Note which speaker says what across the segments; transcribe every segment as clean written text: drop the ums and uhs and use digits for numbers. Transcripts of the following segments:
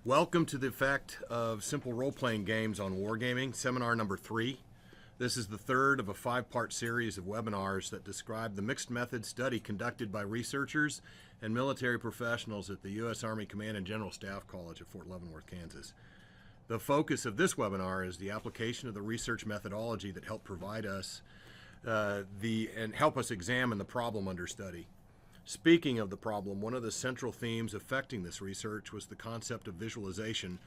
Speaker 1: Welcome to the effect of simple role-playing games on wargaming, seminar number 3. This is the third of a 5-part series of webinars that describe the mixed method study conducted by researchers and military professionals at the U.S. Army Command and General Staff College at Fort Leavenworth, Kansas. The focus of this webinar is the application of the research methodology that helped provide us and help us examine the problem under study. Speaking of the problem, one of the central themes affecting this research was the concept of visualization,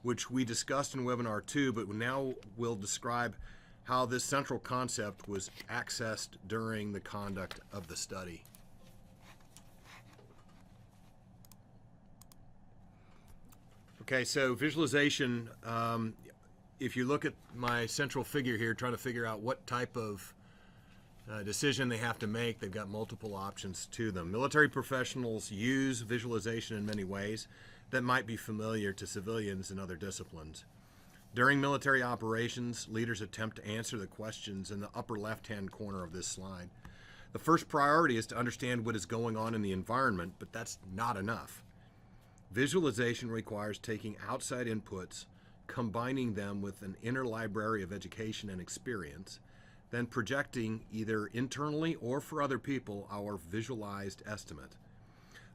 Speaker 1: which we discussed in webinar 2, but now we'll describe how this central concept was accessed during the conduct of the study. Okay, so visualization, if you look at my central figure here, trying to figure out what type of decision they have to make, they've got multiple options to them. Military professionals use visualization in many ways that might be familiar to civilians in other disciplines. During military operations, leaders attempt to answer the questions in the upper left-hand corner of this slide. The first priority is to understand what is going on in the environment, but that's not enough. Visualization requires taking outside inputs, combining them with an inner library of education and experience, then projecting either internally or for other people our visualized estimate.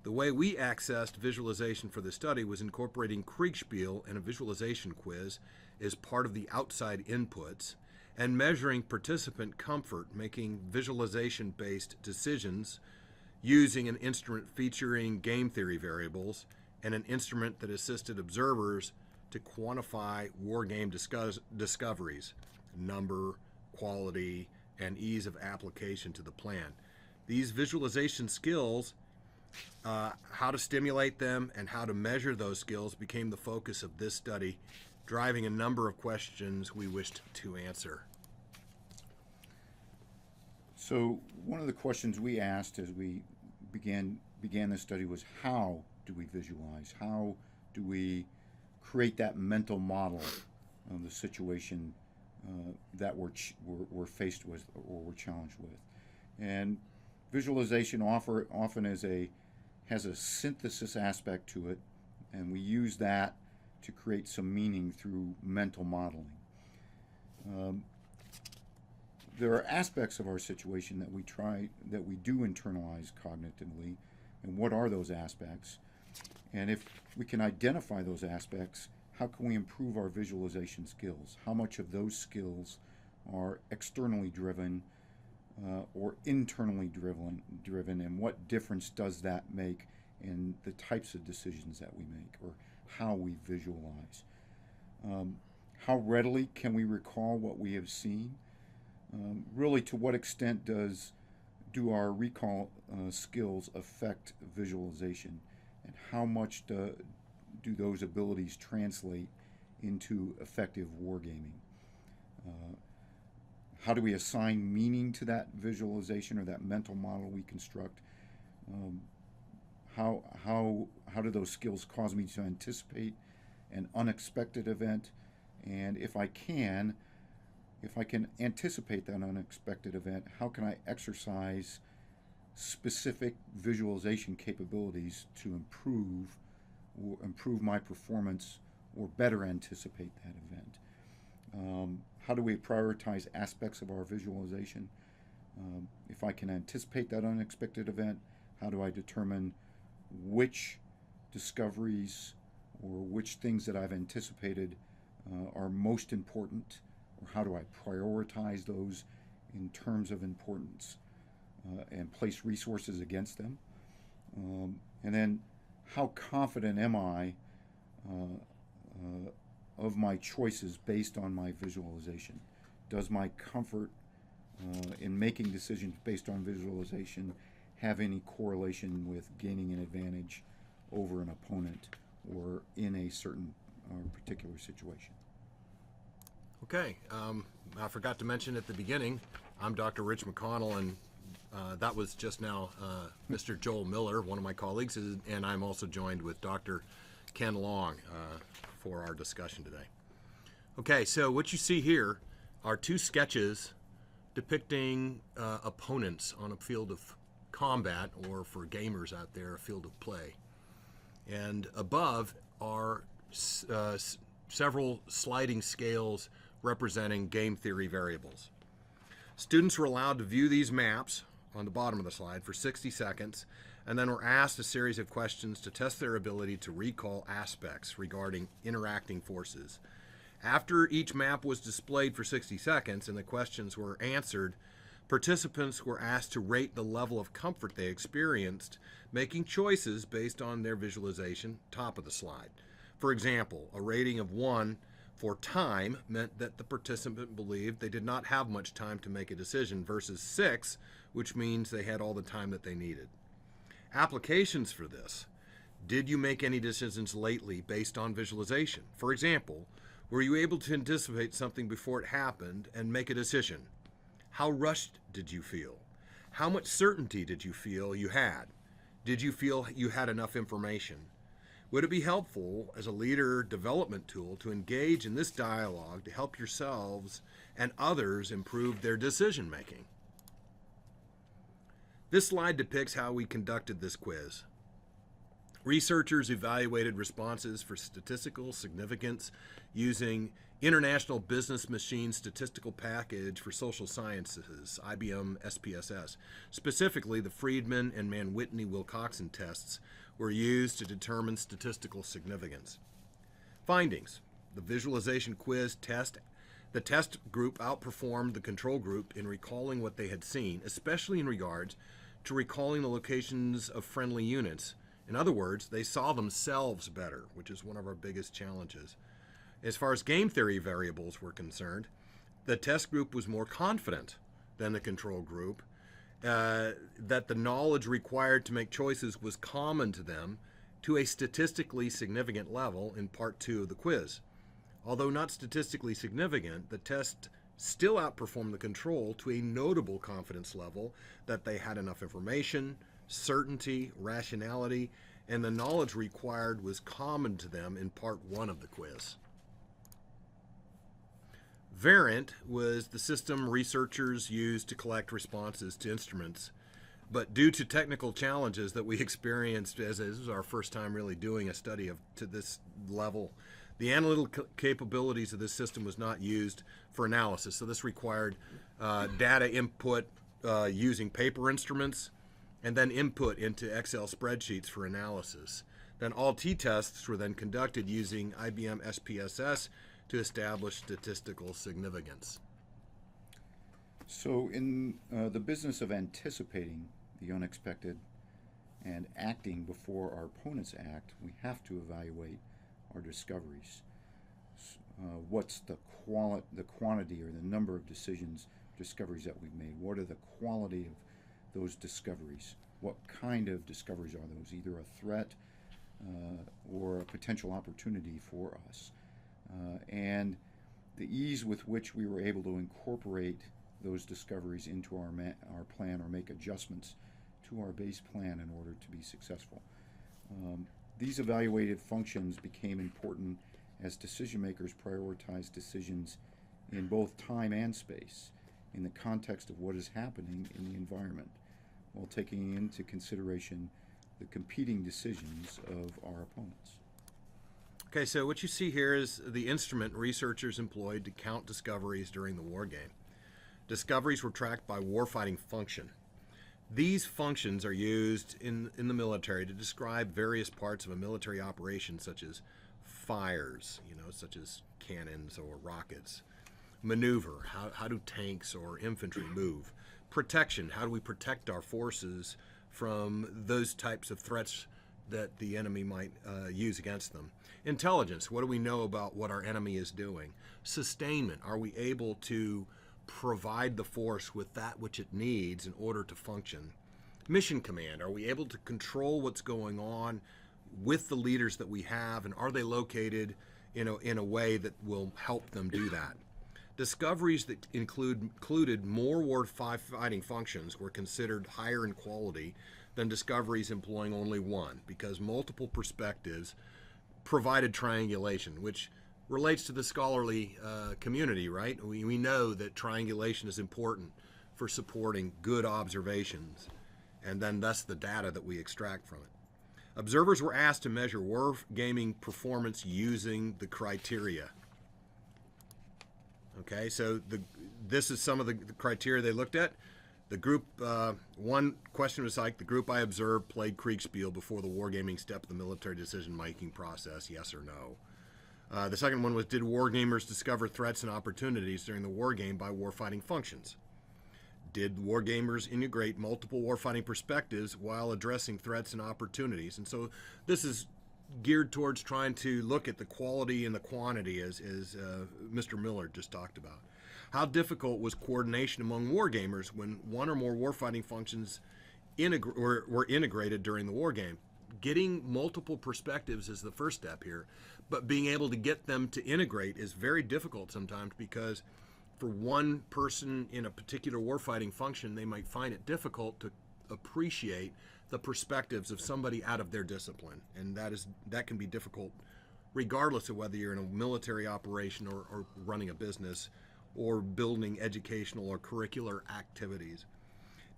Speaker 1: The way we accessed visualization for the study was incorporating Kriegspiel and a visualization quiz as part of the outside inputs, and measuring participant comfort making visualization-based decisions using an instrument featuring game theory variables and an instrument that assisted observers to quantify war game discoveries, number, quality, and ease of application to the plan. These visualization skills, how to stimulate them and how to measure those skills became the focus of this study, driving a number of questions we wished to answer.
Speaker 2: So one of the questions we asked as we began this study was, how do we visualize? How do we create that mental model of the situation that we're faced with or we're challenged with? And visualization often has a synthesis aspect to it, and we use that to create some meaning through mental modeling. There are aspects of our situation that we do internalize cognitively, and what are those aspects? And if we can identify those aspects, how can we improve our visualization skills? How much of those skills are externally driven or internally driven, and what difference does that make in the types of decisions that we make or how we visualize? How readily can we recall what we have seen? Really, to what extent do our recall skills affect visualization, and how much do those abilities translate into effective wargaming? How do we assign meaning to that visualization or that mental model we construct? How do those skills cause me to anticipate an unexpected event? And if I can anticipate that unexpected event, how can I exercise specific visualization capabilities to improve my performance or better anticipate that event? How do we prioritize aspects of our visualization? If I can anticipate that unexpected event, how do I determine which discoveries or which things that I've anticipated are most important, or how do I prioritize those in terms of importance and place resources against them? And then, how confident am I of my choices based on my visualization? Does my comfort in making decisions based on visualization have any correlation with gaining an advantage over an opponent or in a certain particular situation?
Speaker 1: Okay, I forgot to mention at the beginning, I'm Dr. Rich McConnell, and that was just now Mr. Joel Miller, one of my colleagues, and I'm also joined with Dr. Ken Long for our discussion today. Okay, so what you see here are two sketches depicting opponents on a field of combat, or for gamers out there, a field of play. And above are several sliding scales representing game theory variables. Students were allowed to view these maps on the bottom of the slide for 60 seconds, and then were asked a series of questions to test their ability to recall aspects regarding interacting forces. After each map was displayed for 60 seconds and the questions were answered, participants were asked to rate the level of comfort they experienced, making choices based on their visualization, top of the slide. For example, a rating of 1 for time meant that the participant believed they did not have much time to make a decision, versus 6, which means they had all the time that they needed. Applications for this. Did you make any decisions lately based on visualization? For example, were you able to anticipate something before it happened and make a decision? How rushed did you feel? How much certainty did you feel you had? Did you feel you had enough information? Would it be helpful as a leader development tool to engage in this dialogue to help yourselves and others improve their decision making? This slide depicts how we conducted this quiz. Researchers evaluated responses for statistical significance using International Business Machine Statistical Package for Social Sciences, IBM SPSS. Specifically, the Friedman and Mann-Whitney-Wilcoxon tests were used to determine statistical significance. Findings. The visualization quiz test. The test group outperformed the control group in recalling what they had seen, especially in regards to recalling the locations of friendly units. In other words, they saw themselves better, which is one of our biggest challenges. As far as game theory variables were concerned, the test group was more confident than the control group that the knowledge required to make choices was common to them to a statistically significant level in part 2 of the quiz. Although not statistically significant, the test still outperformed the control to a notable confidence level that they had enough information, certainty, rationality, and the knowledge required was common to them in part 1 of the quiz. Variant was the system researchers used to collect responses to instruments, but due to technical challenges that we experienced, as this was our first time really doing a study to this level, the analytical capabilities of this system was not used for analysis. So this required data input using paper instruments and then input into Excel spreadsheets for analysis. Then all t-tests were then conducted using IBM SPSS to establish statistical significance.
Speaker 2: So in the business of anticipating the unexpected and acting before our opponents act, we have to evaluate our discoveries. What's the quantity or the number of discoveries that we've made? What are the quality of those discoveries? What kind of discoveries are those? Either a threat or a potential opportunity for us. And the ease with which we were able to incorporate those discoveries into our plan or make adjustments to our base plan in order to be successful. These evaluated functions became important as decision makers prioritized decisions in both time and space in the context of what is happening in the environment, while taking into consideration the competing decisions of our opponents.
Speaker 1: Okay, so what you see here is the instrument researchers employed to count discoveries during the war game. Discoveries were tracked by warfighting function. These functions are used in the military to describe various parts of a military operation, such as fires, such as cannons or rockets. Maneuver, how do tanks or infantry move? Protection, how do we protect our forces from those types of threats that the enemy might use against them? Intelligence, what do we know about what our enemy is doing? Sustainment, are we able to provide the force with that which it needs in order to function? Mission command, are we able to control what's going on with the leaders that we have, and are they located in a way that will help them do that? Discoveries that included more war-fighting functions were considered higher in quality than discoveries employing only one, because multiple perspectives provided triangulation, which relates to the scholarly community, right? We know that triangulation is important for supporting good observations, and then thus the data that we extract from it. Observers were asked to measure wargaming performance using the criteria. Okay, so this is some of the criteria they looked at. The group, one question was like, the group I observed played Kriegspiel before the wargaming step of the military decision-making process, yes or no. The second one was, did wargamers discover threats and opportunities during the wargame by warfighting functions? Did wargamers integrate multiple warfighting perspectives while addressing threats and opportunities? And so this is geared towards trying to look at the quality and the quantity, as Mr. Miller just talked about. How difficult was coordination among wargamers when one or more warfighting functions were integrated during the wargame? Getting multiple perspectives is the first step here, but being able to get them to integrate is very difficult sometimes, because for one person in a particular warfighting function, they might find it difficult to appreciate the perspectives of somebody out of their discipline, and that can be difficult regardless of whether you're in a military operation or running a business or building educational or curricular activities.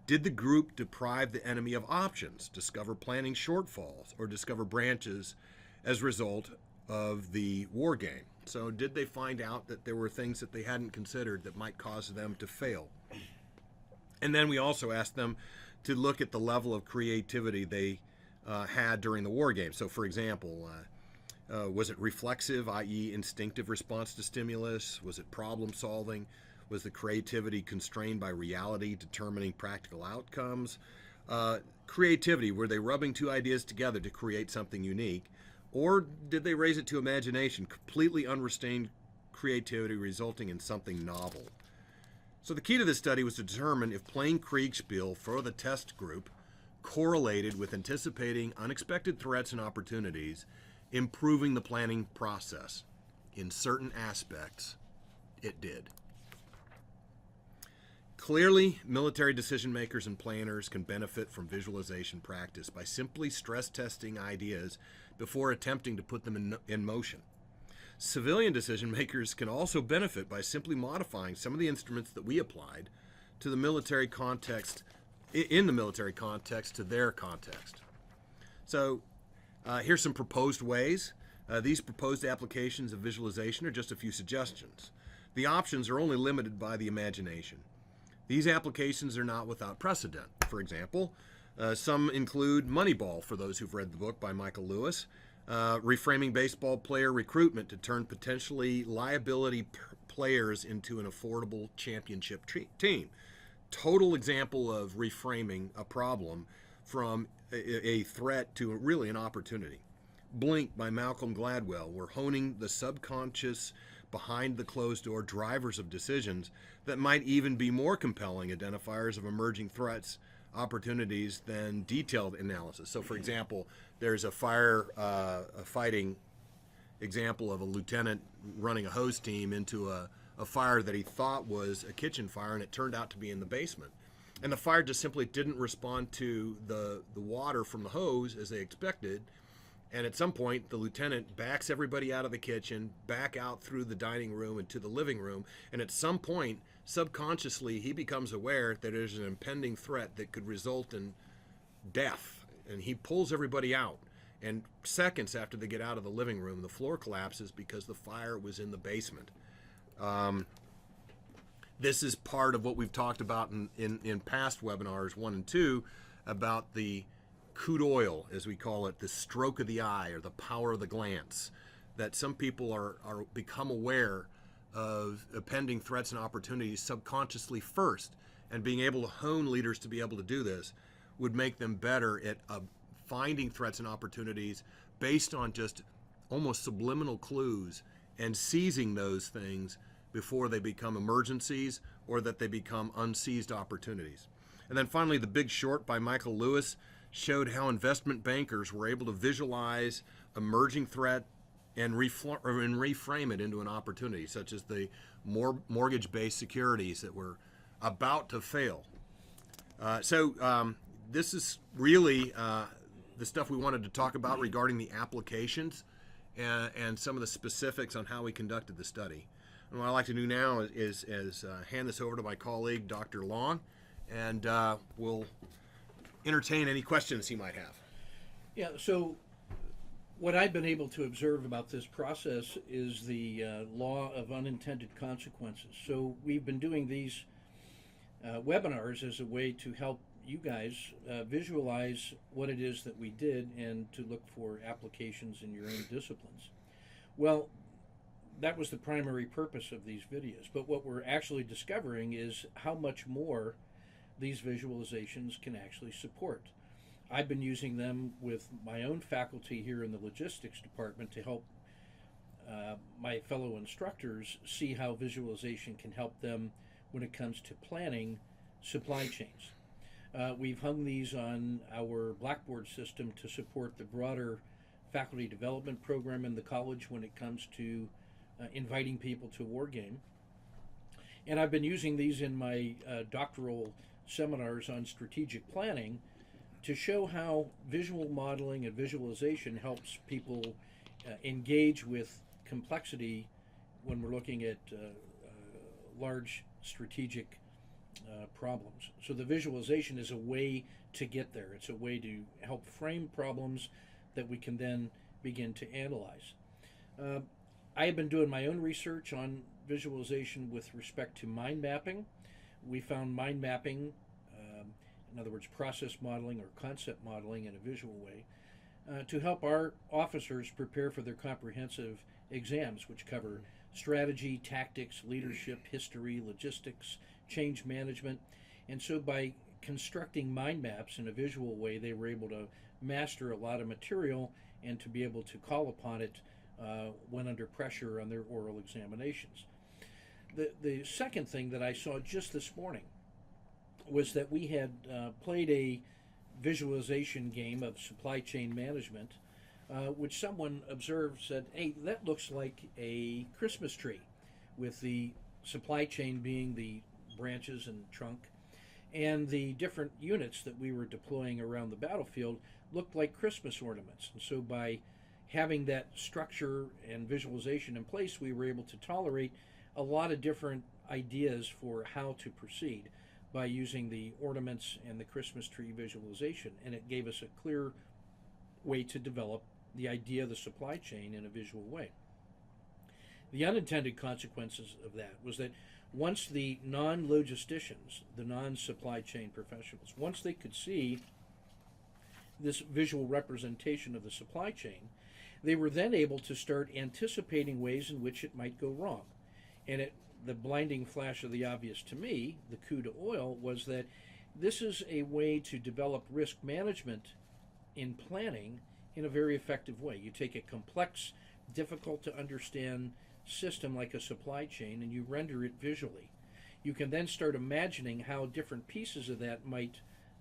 Speaker 1: Did the group deprive the enemy of options, discover planning shortfalls, or discover branches as a result of the war game? So did they find out that there were things that they hadn't considered that might cause them to fail? And then we also asked them to look at the level of creativity they had during the war game. So for example, was it reflexive, i.e. instinctive response to stimulus? Was it problem solving? Was the creativity constrained by reality determining practical outcomes? Creativity, were they rubbing two ideas together to create something unique? Or did they raise it to imagination, completely unrestrained creativity resulting in something novel? So the key to this study was to determine if playing Kriegspiel for the test group correlated with anticipating unexpected threats and opportunities, improving the planning process. In certain aspects, it did. Clearly, military decision makers and planners can benefit from visualization practice by simply stress testing ideas before attempting to put them in motion. Civilian decision makers can also benefit by simply modifying some of the instruments that we applied to the military context, in the military context, to their context. So here's some proposed ways. These proposed applications of visualization are just a few suggestions. The options are only limited by the imagination. These applications are not without precedent. For example, some include Moneyball, for those who've read the book by Michael Lewis, reframing baseball player recruitment to turn potentially liability players into an affordable championship team. Total example of reframing a problem from a threat to really an opportunity. Blink by Malcolm Gladwell. We're honing the subconscious behind the closed door drivers of decisions that might even be more compelling identifiers of emerging threats, opportunities than detailed analysis. So for example, there's a fighting example of a lieutenant running a hose team into a fire that he thought was a kitchen fire, and it turned out to be in the basement. And the fire just simply didn't respond to the water from the hose as they expected. And at some point, the lieutenant backs everybody out of the kitchen, back out through the dining room and to the living room. And at some point, subconsciously, he becomes aware that there's an impending threat that could result in death. And he pulls everybody out. And seconds after they get out of the living room, the floor collapses because the fire was in the basement. This is part of what we've talked about in past webinars 1 and 2 about the coup d'oeil, as we call it, the stroke of the eye or the power of the glance, that some people are become aware of impending threats and opportunities subconsciously first, and being able to hone leaders to be able to do this would make them better at finding threats and opportunities based on just almost subliminal clues and seizing those things before they become emergencies or that they become unseized opportunities. And then finally, The Big Short by Michael Lewis showed how investment bankers were able to visualize emerging threat and reframe it into an opportunity, such as the mortgage-based securities that were about to fail. So this is really the stuff we wanted to talk about regarding the applications and some of the specifics on how we conducted the study. And what I'd like to do now is hand this over to my colleague, Dr. Long, and we'll entertain any questions he might have.
Speaker 3: Yeah, so what I've been able to observe about this process is the law of unintended consequences. So we've been doing these webinars as a way to help you guys visualize what it is that we did and to look for applications in your own disciplines. Well, that was the primary purpose of these videos. But what we're actually discovering is how much more these visualizations can actually support. I've been using them with my own faculty here in the logistics department to help my fellow instructors see how visualization can help them when it comes to planning supply chains. We've hung these on our Blackboard system to support the broader faculty development program in the college when it comes to inviting people to a war game. And I've been using these in my doctoral seminars on strategic planning to show how visual modeling and visualization helps people engage with complexity when we're looking at large strategic problems. So the visualization is a way to get there. It's a way to help frame problems that we can then begin to analyze. I have been doing my own research on visualization with respect to mind mapping. We found mind mapping, in other words, process modeling or concept modeling in a visual way, to help our officers prepare for their comprehensive exams, which cover strategy, tactics, leadership, history, logistics, change management. And so by constructing mind maps in a visual way, they were able to master a lot of material and to be able to call upon it when under pressure on their oral examinations. The second thing that I saw just this morning was that we had played a visualization game of supply chain management, which someone observed said, hey, that looks like a Christmas tree, with the supply chain being the branches and trunk, and the different units that we were deploying around the battlefield looked like Christmas ornaments. And so by having that structure and visualization in place, we were able to tolerate a lot of different ideas for how to proceed by using the ornaments and the Christmas tree visualization. And it gave us a clear way to develop the idea of the supply chain in a visual way. The unintended consequences of that was that once the non-logisticians, the non-supply chain professionals, once they could see this visual representation of the supply chain, they were then able to start anticipating ways in which it might go wrong. And the blinding flash of the obvious to me, the coup to oil, was that this is a way to develop risk management in planning in a very effective way. You take a complex, difficult to understand system like a supply chain and you render it visually. You can then start imagining how different pieces of that might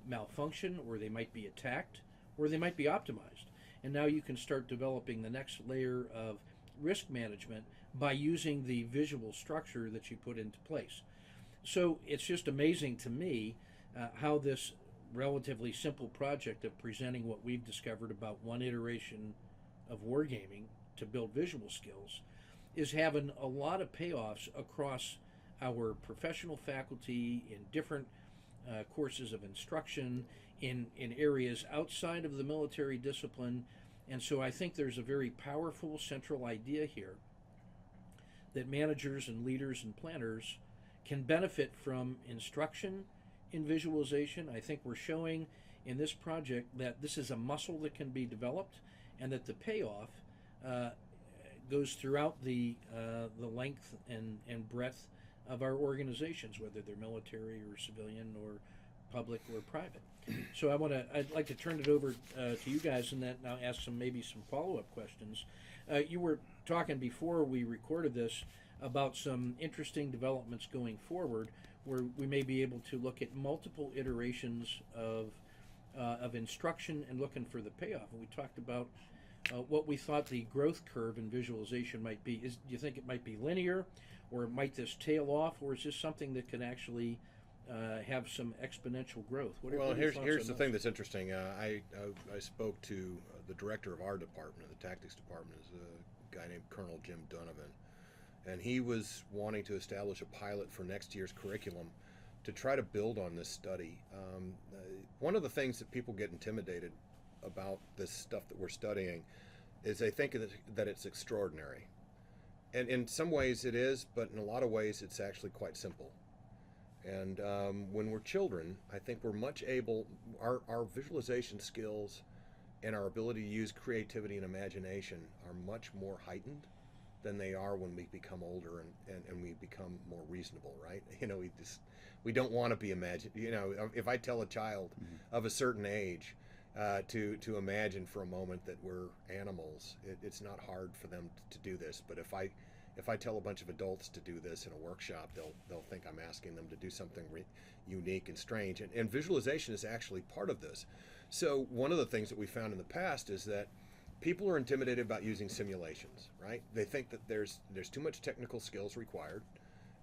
Speaker 3: malfunction, or they might be attacked, or they might be optimized. And now you can start developing the next layer of risk management by using the visual structure that you put into place. So it's just amazing to me how this relatively simple project of presenting what we've discovered about one iteration of wargaming to build visual skills is having a lot of payoffs across our professional faculty in different courses of instruction in areas outside of the military discipline. And so I think there's a very powerful central idea here that managers and leaders and planners can benefit from instruction in visualization. I think we're showing in this project that this is a muscle that can be developed, and that the payoff goes throughout the length and breadth of our organizations, whether they're military or civilian or public or private. So I'd like to turn it over to you guys and then now ask maybe some follow-up questions. You were talking before we recorded this about some interesting developments going forward, where we may be able to look at multiple iterations of instruction and looking for the payoff. And we talked about what we thought the growth curve in visualization might be. Do you think it might be linear, or might this tail off, or is this something that can actually have some exponential growth?
Speaker 1: Well, here's the thing that's interesting. I spoke to the director of our department, the tactics department, is a guy named Colonel Jim Donovan, and he was wanting to establish a pilot for next year's curriculum to try to build on this study. One of the things that people get intimidated about this stuff that we're studying is they think that it's extraordinary. And in some ways it is, but in a lot of ways it's actually quite simple. And when we're children, I think we're much able, our visualization skills and our ability to use creativity and imagination are much more heightened than they are when we become older and we become more reasonable, right? You know, we don't want to be if I tell a child of a certain age to imagine for a moment that we're animals, it's not hard for them to do this. But if I tell a bunch of adults to do this in a workshop, they'll think I'm asking them to do something unique and strange. And visualization is actually part of this. So one of the things that we found in the past is that people are intimidated about using simulations, right? They think that there's too much technical skills required,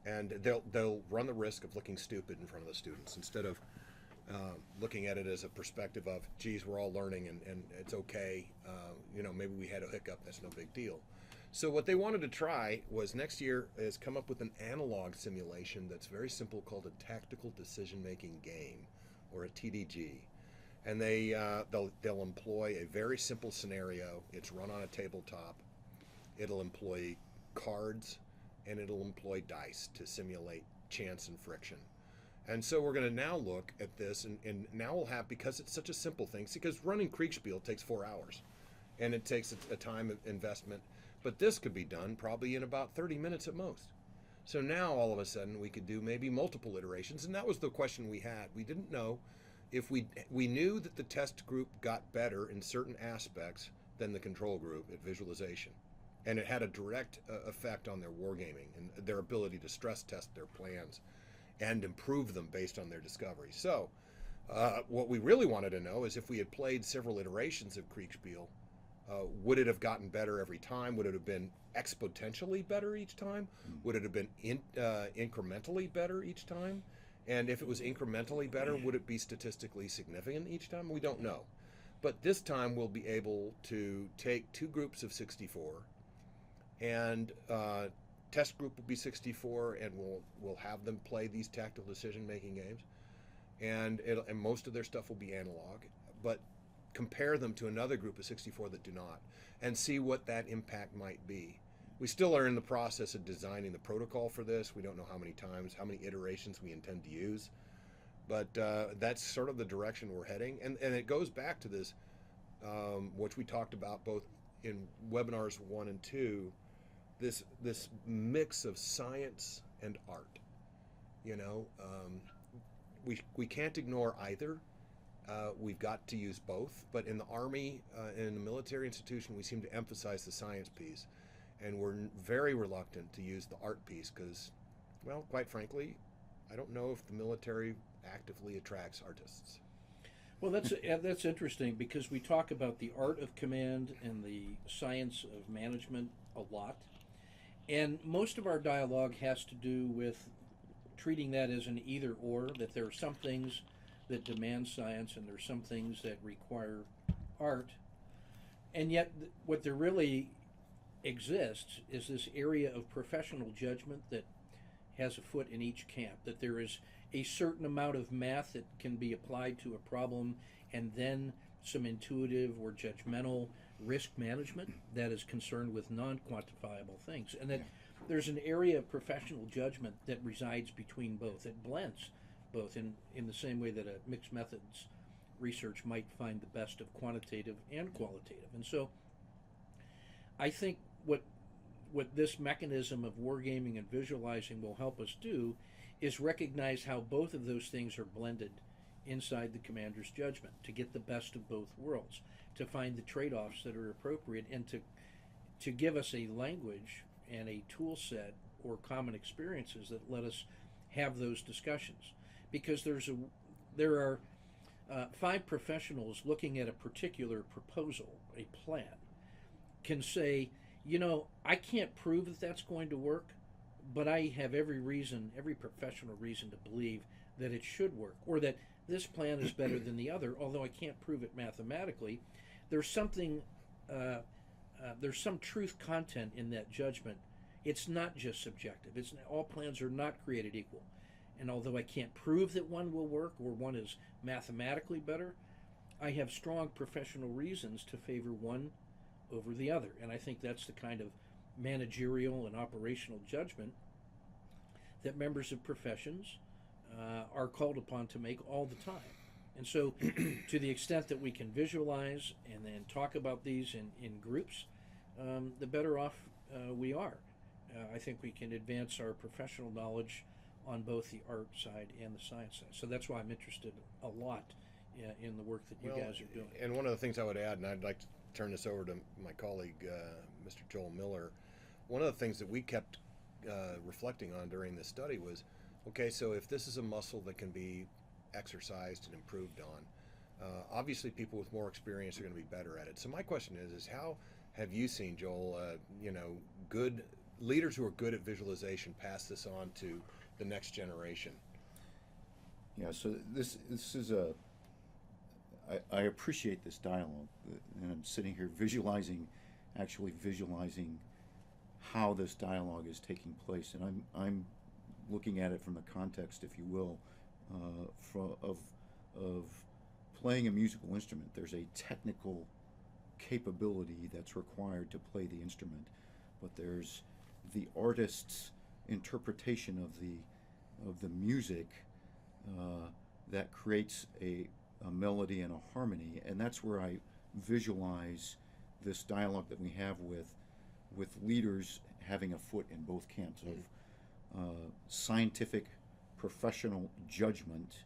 Speaker 1: and they'll run the risk of looking stupid in front of the students instead of looking at it as a perspective of, geez, we're all learning and it's okay. Maybe we had a hiccup, that's no big deal. So what they wanted to try was next year is come up with an analog simulation that's very simple called a tactical decision-making game, or a TDG. And they'll employ a very simple scenario. It's run on a tabletop. It'll employ cards and it'll employ dice to simulate chance and friction. And so we're going to now look at this, and now we'll have, because it's such a simple thing, because running Kriegspiel takes 4 hours, and it takes a time of investment, but this could be done probably in about 30 minutes at most. So now all of a sudden we could do maybe multiple iterations, and that was the question we had. We didn't know if we knew that the test group got better in certain aspects than the control group at visualization, and it had a direct effect on their wargaming and their ability to stress test their plans and improve them based on their discovery. So what we really wanted to know is if we had played several iterations of Kriegspiel, would it have gotten better every time? Would it have been exponentially better each time? Would it have been incrementally better each time? And if it was incrementally better, would it be statistically significant each time? We don't know. But this time we'll be able to take 2 groups of 64, and test group will be 64, and we'll have them play these tactical decision-making games, and most of their stuff will be analog, but compare them to another group of 64 that do not, and see what that impact might be. We still are in the process of designing the protocol for this. We don't know how many times, how many iterations we intend to use, but that's sort of the direction we're heading, and it goes back to this, which we talked about both in webinars 1 and 2, this mix of science and art. We can't ignore either. We've got to use both, but in the Army and in the military institution, we seem to emphasize the science piece, and we're very reluctant to use the art piece because, well, quite frankly, I don't know if the military actively attracts artists.
Speaker 3: Well, that's interesting, because we talk about the art of command and the science of management a lot. And most of our dialogue has to do with treating that as an either or, that there are some things that demand science and there are some things that require art. And yet what there really exists is this area of professional judgment that has a foot in each camp, that there is a certain amount of math that can be applied to a problem, and then some intuitive or judgmental risk management that is concerned with non-quantifiable things, and that there's an area of professional judgment that resides between both. It blends both in the same way that a mixed methods research might find the best of quantitative and qualitative. And so I think what this mechanism of wargaming and visualizing will help us do is recognize how both of those things are blended inside the commander's judgment, to get the best of both worlds, to find the trade-offs that are appropriate, and to give us a language and a tool set or common experiences that let us have those discussions. Because there are 5 professionals looking at a particular proposal, a plan, can say, I can't prove that that's going to work, but I have every professional reason to believe that it should work, or that this plan is better than the other, although I can't prove it mathematically. There's something, there's some truth content in that judgment. It's not just subjective. All plans are not created equal. And although I can't prove that one will work or one is mathematically better, I have strong professional reasons to favor one over the other. And I think that's the kind of managerial and operational judgment that members of professions are called upon to make all the time. And so, to the extent that we can visualize and then talk about these in groups, the better off we are. I think we can advance our professional knowledge on both the art side and the science side. So that's why I'm interested a lot in the work that you guys are doing.
Speaker 1: And one of the things I would add, and I'd like to turn this over to my colleague, Mr. Joel Miller, one of the things that we kept reflecting on during this study was, okay, so if this is a muscle that can be exercised and improved on, obviously people with more experience are going to be better at it. So my question is how have you seen, Joel, good leaders who are good at visualization pass this on to the next generation?
Speaker 2: Yeah, so this is I appreciate this dialogue, and I'm sitting here actually visualizing how this dialogue is taking place, and I'm looking at it from the context, if you will, of playing a musical instrument. There's a technical capability that's required to play the instrument, but there's the artist's interpretation of the music that creates a melody and a harmony, and that's where I visualize this dialogue that we have with leaders having a foot in both camps of scientific professional judgment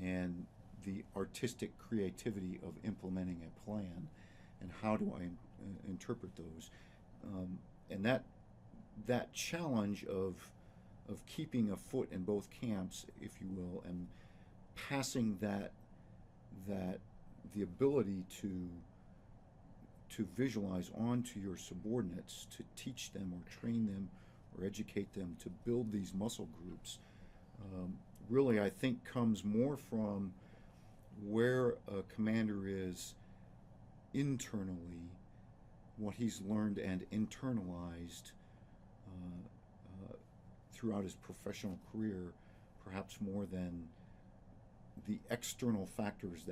Speaker 2: and the artistic creativity of implementing a plan, and how do I interpret those, and that challenge of keeping a foot in both camps, if you will, and passing that the ability to visualize onto your subordinates, to teach them or train them or educate them to build these muscle groups, really I think comes more from where a commander is internally, what he's learned and internalized throughout his professional career, perhaps more than the external factors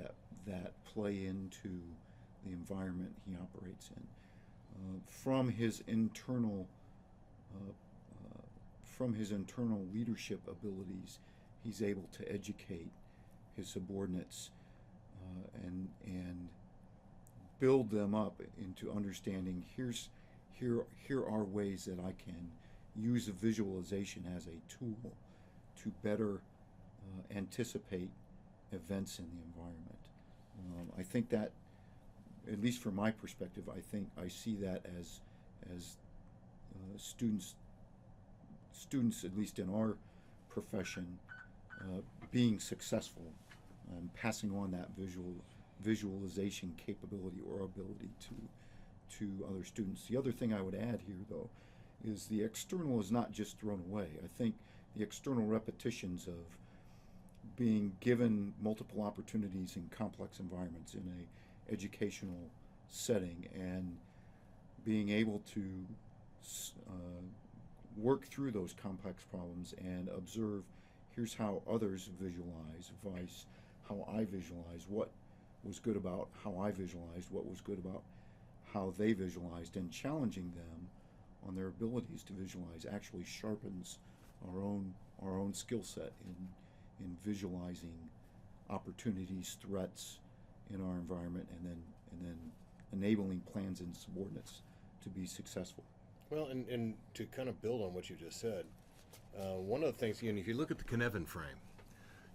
Speaker 2: that play into the environment he operates in. From his internal leadership abilities, he's able to educate his subordinates and build them up into understanding here are ways that I can use a visualization as a tool to better anticipate events in the environment. I think that, at least from my perspective, I see that as students, at least in our profession, being successful and passing on that visualization capability or ability to other students. The other thing I would add here, though, is the external is not just thrown away. I think the external repetitions of being given multiple opportunities in complex environments in a educational setting and being able to work through those complex problems and observe, here's how others visualize, vice how I visualize, what was good about how I visualized, what was good about how they visualized, and challenging them on their abilities to visualize actually sharpens our own skill set in visualizing opportunities, threats in our environment, and then enabling plans and subordinates to be successful.
Speaker 1: Well, and to kind of build on what you just said, one of the things, if you look at the Cynefin frame,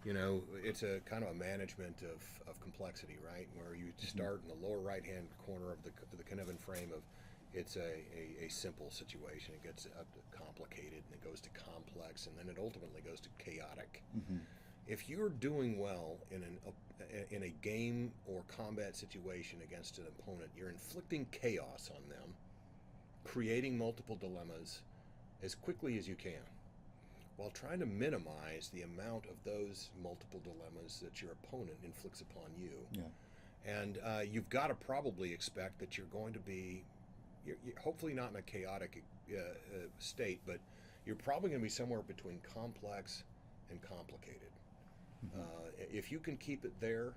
Speaker 1: it's a kind of a management of complexity, right? Where you start in the lower right-hand corner of the Cynefin frame of it's a simple situation. It gets up to complicated, and it goes to complex, and then it ultimately goes to chaotic. Mm-hmm. If you're doing well in a game or combat situation against an opponent, you're inflicting chaos on them, creating multiple dilemmas as quickly as you can, while trying to minimize the amount of those multiple dilemmas that your opponent inflicts upon you. Yeah. And you've got to probably expect that you're going to be, you're hopefully not in a chaotic state, but you're probably going to be somewhere between complex and complicated. Mm-hmm. If you can keep it there,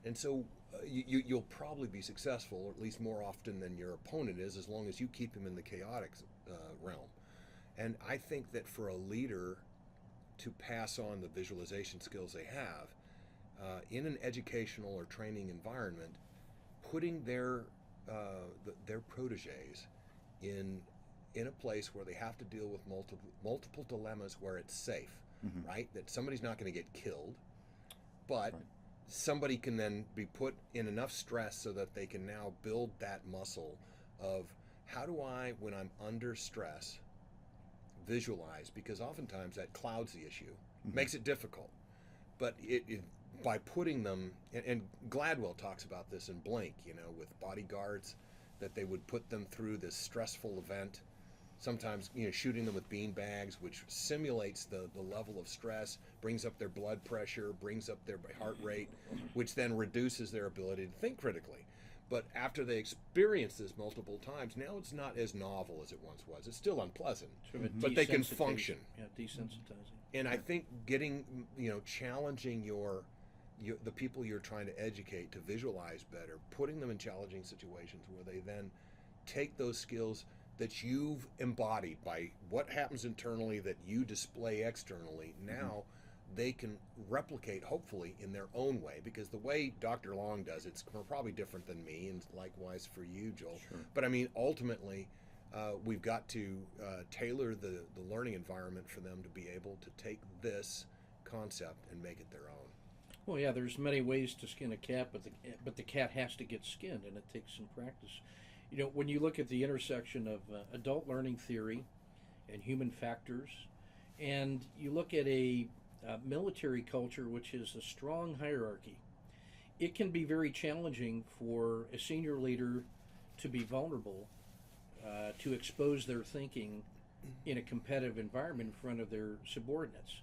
Speaker 1: And so you'll probably be successful, or at least more often than your opponent is, as long as you keep him in the chaotic realm. And I think that for a leader to pass on the visualization skills they have in an educational or training environment, putting their proteges in a place where they have to deal with multiple dilemmas where it's safe, right? That somebody's not going to get killed, but somebody can then be put in enough stress so that they can now build that muscle of how do I, when I'm under stress, visualize, because oftentimes that clouds the issue, makes it difficult. But by putting them, and Gladwell talks about this in Blink, with bodyguards, that they would put them through this stressful event, sometimes shooting them with bean bags, which simulates the level of stress, brings up their blood pressure, brings up their heart rate, which then reduces their ability to think critically. But after they experience this multiple times, now it's not as novel as it once was. It's still unpleasant, but they can function.
Speaker 3: Yeah, desensitizing.
Speaker 1: And I think getting, challenging the people you're trying to educate to visualize better, putting them in challenging situations where they then take those skills that you've embodied by what happens internally that you display externally, now they can replicate, hopefully, in their own way, because the way Dr. Long does it's probably different than me, and likewise for you, Joel.
Speaker 2: Sure.
Speaker 1: But I mean, ultimately, we've got to tailor the learning environment for them to be able to take this concept and make it their own.
Speaker 3: Well, yeah, there's many ways to skin a cat, but the cat has to get skinned, and it takes some practice. When you look at the intersection of adult learning theory and human factors, and you look at a military culture which is a strong hierarchy, it can be very challenging for a senior leader to be vulnerable, to expose their thinking in a competitive environment in front of their subordinates.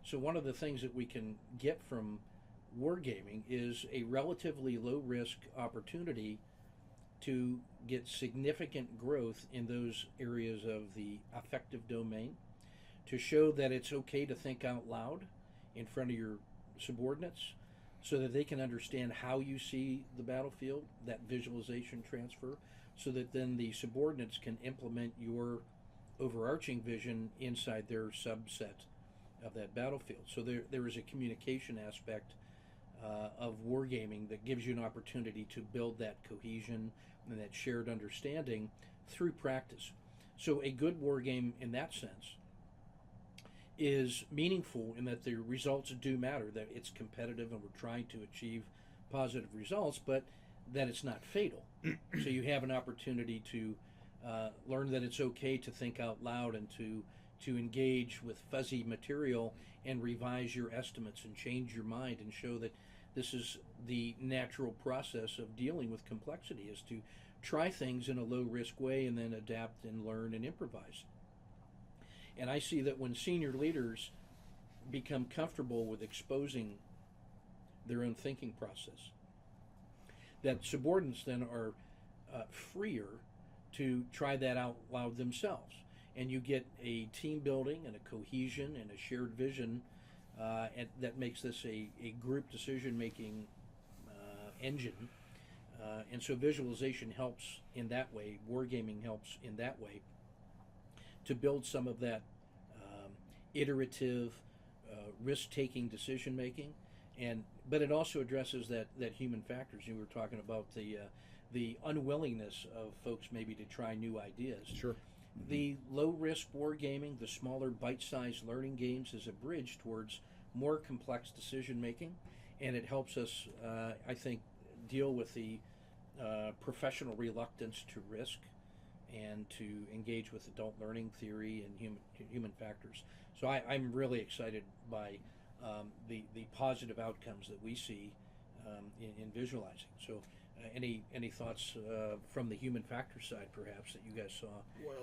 Speaker 3: So one of the things that we can get from wargaming is a relatively low-risk opportunity to get significant growth in those areas of the affective domain, to show that it's okay to think out loud in front of your subordinates so that they can understand how you see the battlefield, that visualization transfer, so that then the subordinates can implement your overarching vision inside their subset of that battlefield. So there is a communication aspect of wargaming that gives you an opportunity to build that cohesion and that shared understanding through practice. So a good wargame in that sense is meaningful in that the results do matter, that it's competitive and we're trying to achieve positive results, but that it's not fatal. So you have an opportunity to learn that it's okay to think out loud and to engage with fuzzy material and revise your estimates and change your mind and show that this is the natural process of dealing with complexity, is to try things in a low risk way and then adapt and learn and improvise. And I see that when senior leaders become comfortable with exposing their own thinking process, that subordinates then are freer to try that out loud themselves. And you get a team building and a cohesion and a shared vision and that makes this a group decision-making engine. And so visualization helps in that way, wargaming helps in that way, to build some of that iterative, risk-taking decision-making. But it also addresses that human factors. You were talking about the unwillingness of folks maybe to try new ideas.
Speaker 1: Sure.
Speaker 3: The low-risk wargaming, the smaller bite-sized learning games, is a bridge towards more complex decision-making, and it helps us, I think, deal with the professional reluctance to risk and to engage with adult learning theory and human factors. So I'm really excited by the positive outcomes that we see in visualizing. So any thoughts from the human factor side, perhaps, that you guys saw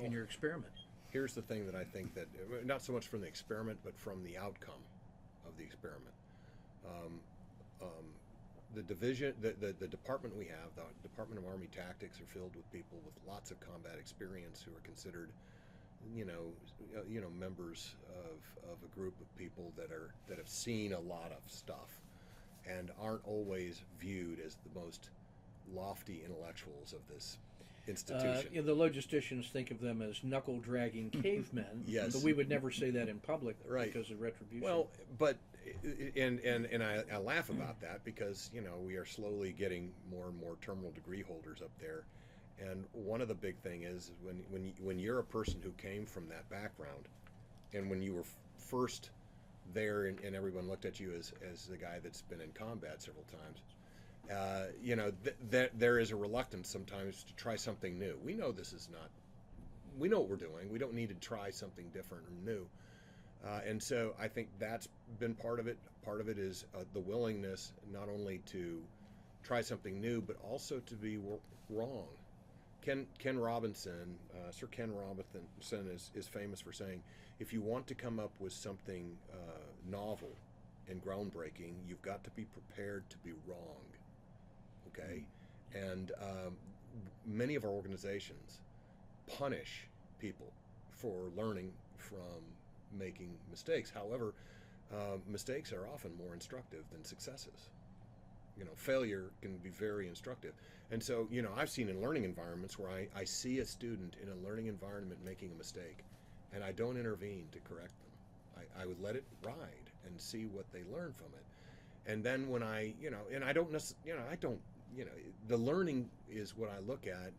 Speaker 3: in your experiment?
Speaker 1: Here's the thing that I think that, not so much from the experiment, but from the outcome of the experiment. The division, the department we have, the Department of Army Tactics, are filled with people with lots of combat experience who are considered, members of a group of people that have seen a lot of stuff. and aren't always viewed as the most lofty intellectuals of this institution.
Speaker 3: The logisticians think of them as knuckle-dragging cavemen,
Speaker 1: Yes.
Speaker 3: but we would never say that in public
Speaker 1: Right.
Speaker 3: because of retribution.
Speaker 1: Well, but and I laugh about that because we are slowly getting more and more terminal degree holders up there, and one of the big thing is when you're a person who came from that background, and when you were first there and everyone looked at you as the guy that's been in combat several times. There is a reluctance sometimes to try something new. We know this is not. We know what we're doing. We don't need to try something different or new. And so I think that's been part of it. Part of it is the willingness not only to try something new, but also to be wrong. Ken Robinson, Sir Ken Robinson is famous for saying, if you want to come up with something novel and groundbreaking, you've got to be prepared to be wrong. Okay? And many of our organizations punish people for learning from making mistakes. However, mistakes are often more instructive than successes. Failure can be very instructive. And so, I've seen in learning environments where I see a student in a learning environment making a mistake, and I don't intervene to correct them. I would let it ride and see what they learn from it. And then when and I don't necessarily, the learning is what I look at,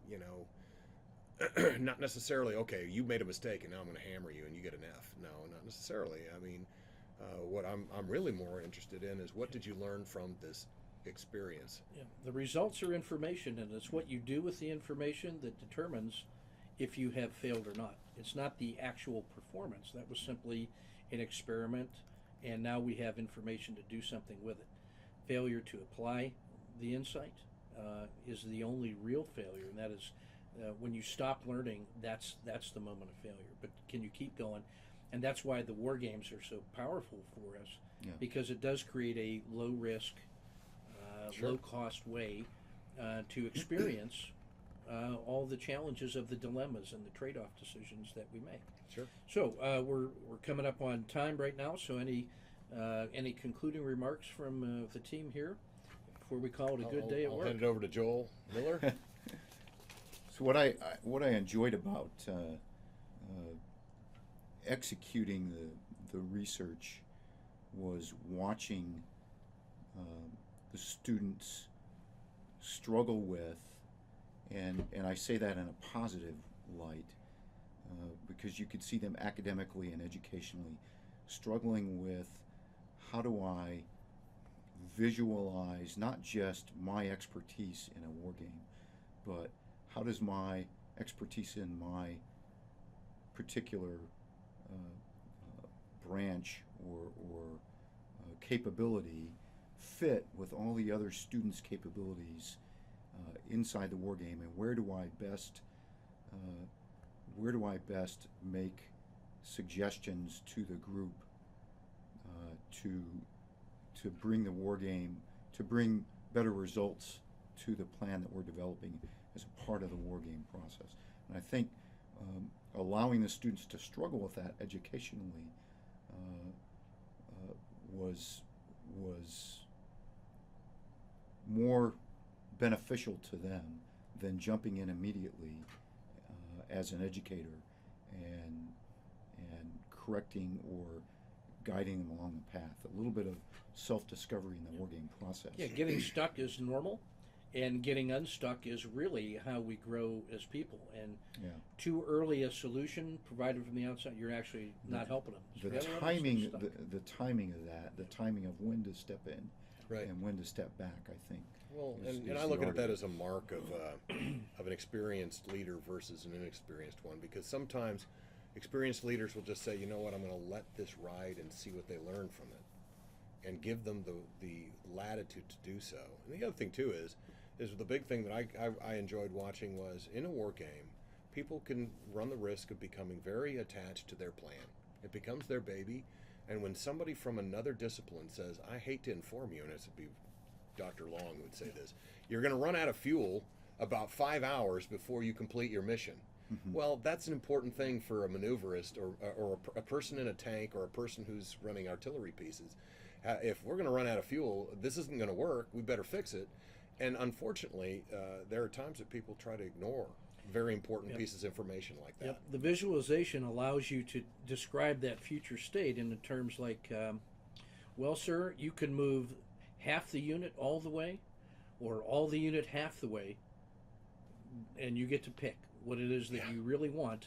Speaker 1: not necessarily, okay, you made a mistake and now I'm going to hammer you and you get an F. No, not necessarily. I mean, what I'm really more interested in is what did you learn from this experience?
Speaker 3: Yeah. The results are information, and it's what you do with the information that determines if you have failed or not. It's not the actual performance. That was simply an experiment, and now we have information to do something with it. Failure to apply the insight is the only real failure, and that is when you stop learning, that's the moment of failure. But can you keep going? And that's why the war games are so powerful for us, because it does create a low risk,
Speaker 1: Sure.
Speaker 3: low cost way to experience all the challenges of the dilemmas and the trade-off decisions that we make.
Speaker 1: Sure.
Speaker 3: So we're coming up on time right now. So any concluding remarks from the team here before we call it a good day at
Speaker 1: I'll
Speaker 3: work?
Speaker 1: hand it over to Joel Miller.
Speaker 2: So what I enjoyed about executing the research was watching the students struggle with, and I say that in a positive light, because you could see them academically and educationally struggling with, how do I visualize not just my expertise in a war game, but how does my expertise in my particular branch or capability fit with all the other students' capabilities inside the war game, and where do I best make suggestions to the group to bring the war game, to bring better results to the plan that we're developing as a part of the war game process. And I think allowing the students to struggle with that educationally was more beneficial to them than jumping in immediately as an educator and correcting or guiding them along the path. A little bit of self-discovery in the war game process.
Speaker 3: Yeah, getting stuck is normal, and getting unstuck is really how we grow as people. And too early a solution provided from the outside, you're actually not helping them. So
Speaker 2: The
Speaker 3: we gotta let them
Speaker 2: timing,
Speaker 3: stay stuck.
Speaker 2: the timing of that, the timing of when to step in
Speaker 1: Right.
Speaker 2: and when to step back, I think.
Speaker 1: Well,
Speaker 2: is
Speaker 1: and
Speaker 2: the
Speaker 1: I look at that
Speaker 2: argument.
Speaker 1: as a mark of an experienced leader versus an inexperienced one, because sometimes experienced leaders will just say, you know what, I'm going to let this ride and see what they learn from it, and give them the latitude to do so. And the other thing too is the big thing that I enjoyed watching was, in a war game, people can run the risk of becoming very attached to their plan. It becomes their baby, and when somebody from another discipline says, I hate to inform you, and it would be Dr. Long would say this, you're going to run out of fuel about 5 hours before you complete your mission. Well, that's an important thing for a maneuverist or a person in a tank or a person who's running artillery pieces. If we're going to run out of fuel, this isn't going to work. We better fix it. And unfortunately, there are times that people try to ignore very important pieces of information like that.
Speaker 3: Yep. The visualization allows you to describe that future state in the terms like, well, sir, you can move half the unit all the way, or all the unit half the way, and you get to pick what it is that you really want.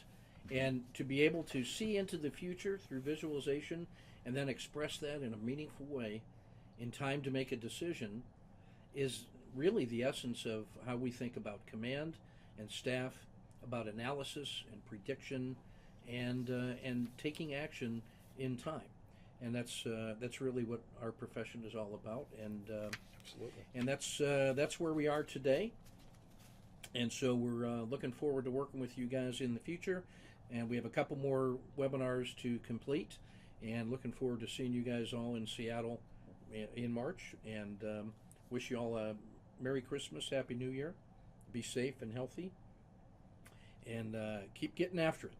Speaker 3: And to be able to see into the future through visualization and then express that in a meaningful way in time to make a decision is really the essence of how we think about command and staff, about analysis and prediction, and taking action in time. And that's really what our profession is all about. And
Speaker 1: Absolutely.
Speaker 3: and that's where we are today. And so we're looking forward to working with you guys in the future. And we have a couple more webinars to complete. And looking forward to seeing you guys all in Seattle in March. And wish you all a Merry Christmas, Happy New Year. Be safe and healthy. And keep getting after it.